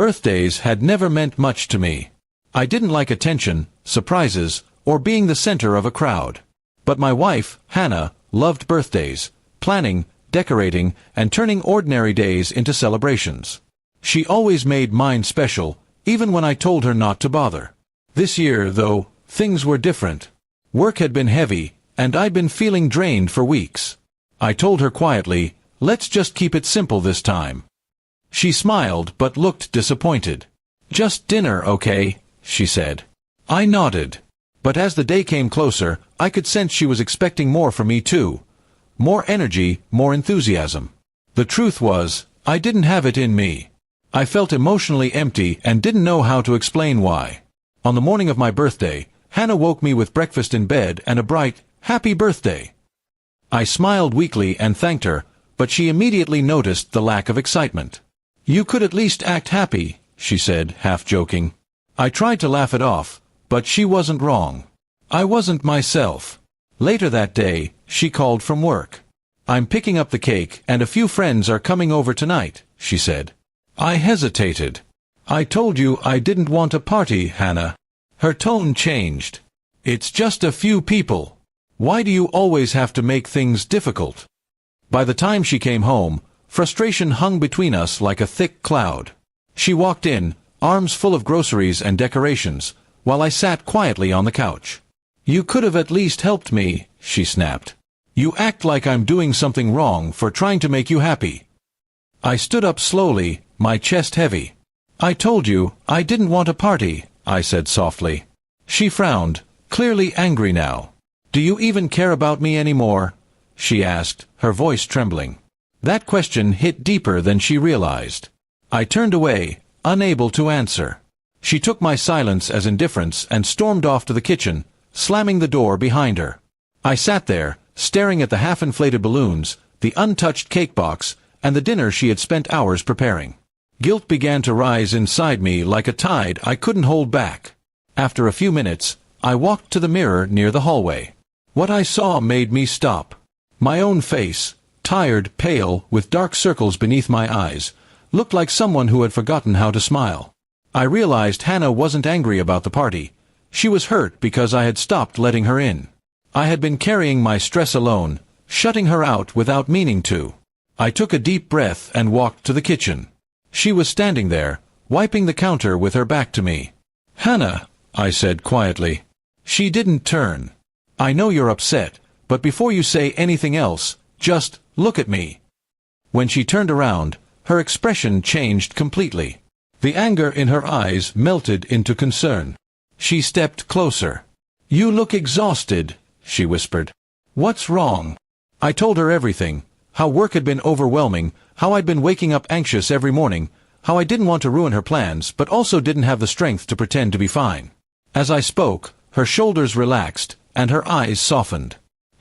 Birthdays had never meant much to me. I didn't like attention, surprises, or being the center of a crowd. But my wife, Hannah, loved birthdays, planning, decorating, and turning ordinary days into celebrations. She always made mine special, even when I told her not to bother. This year, though, things were different. Work had been heavy, and I'd been feeling drained for weeks. I told her quietly, "Let's just keep it simple this time." She smiled but looked disappointed. "Just dinner, okay?" she said. I nodded. But as the day came closer, I could sense she was expecting more from me too. More energy, more enthusiasm. The truth was, I didn't have it in me. I felt emotionally empty and didn't know how to explain why. On the morning of my birthday, Hannah woke me with breakfast in bed and a bright, "Happy birthday." I smiled weakly and thanked her, but she immediately noticed the lack of excitement. "You could at least act happy," she said, half joking. I tried to laugh it off, but she wasn't wrong. I wasn't myself. Later that day, she called from work. "I'm picking up the cake and a few friends are coming over tonight," she said. I hesitated. "I told you I didn't want a party, Hannah." Her tone changed. "It's just a few people. Why do you always have to make things difficult?" By the time she came home, frustration hung between us like a thick cloud. She walked in, arms full of groceries and decorations, while I sat quietly on the couch. "You could have at least helped me," she snapped. "You act like I'm doing something wrong for trying to make you happy." I stood up slowly, my chest heavy. "I told you, I didn't want a party," I said softly. She frowned, clearly angry now. "Do you even care about me anymore?" she asked, her voice trembling. That question hit deeper than she realized. I turned away, unable to answer. She took my silence as indifference and stormed off to the kitchen, slamming the door behind her. I sat there, staring at the half-inflated balloons, the untouched cake box, and the dinner she had spent hours preparing. Guilt began to rise inside me like a tide I couldn't hold back. After a few minutes, I walked to the mirror near the hallway. What I saw made me stop. My own face, tired, pale, with dark circles beneath my eyes, looked like someone who had forgotten how to smile. I realized Hannah wasn't angry about the party. She was hurt because I had stopped letting her in. I had been carrying my stress alone, shutting her out without meaning to. I took a deep breath and walked to the kitchen. She was standing there, wiping the counter with her back to me. "Hannah," I said quietly. She didn't turn. "I know you're upset, but before you say anything else, just look at me." When she turned around, her expression changed completely. The anger in her eyes melted into concern. She stepped closer. "You look exhausted," she whispered. "What's wrong?" I told her everything. How work had been overwhelming, how I'd been waking up anxious every morning, how I didn't want to ruin her plans but also didn't have the strength to pretend to be fine. As I spoke, her shoulders relaxed, and her eyes softened.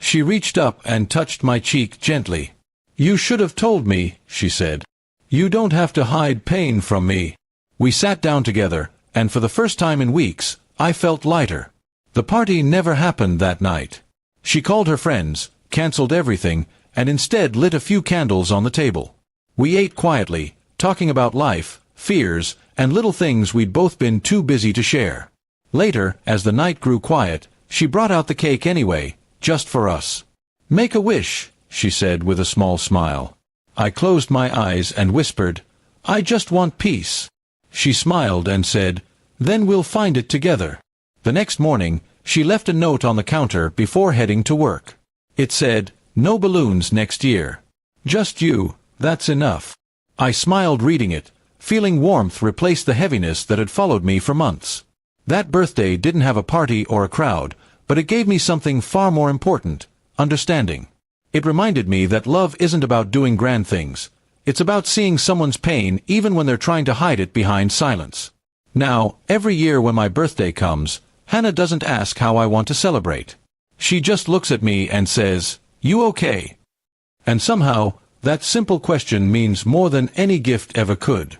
She reached up and touched my cheek gently. "You should have told me," she said. "You don't have to hide pain from me." We sat down together, and for the first time in weeks, I felt lighter. The party never happened that night. She called her friends, canceled everything, and instead lit a few candles on the table. We ate quietly, talking about life, fears, and little things we'd both been too busy to share. Later, as the night grew quiet, she brought out the cake anyway, just for us. "Make a wish," she said with a small smile. I closed my eyes and whispered, "I just want peace." She smiled and said, "Then we'll find it together." The next morning, she left a note on the counter before heading to work. It said, "No balloons next year. Just you, that's enough." I smiled reading it, feeling warmth replace the heaviness that had followed me for months. That birthday didn't have a party or a crowd, but it gave me something far more important, understanding. It reminded me that love isn't about doing grand things. It's about seeing someone's pain even when they're trying to hide it behind silence. Now, every year when my birthday comes, Hannah doesn't ask how I want to celebrate. She just looks at me and says, "You okay?" And somehow, that simple question means more than any gift ever could.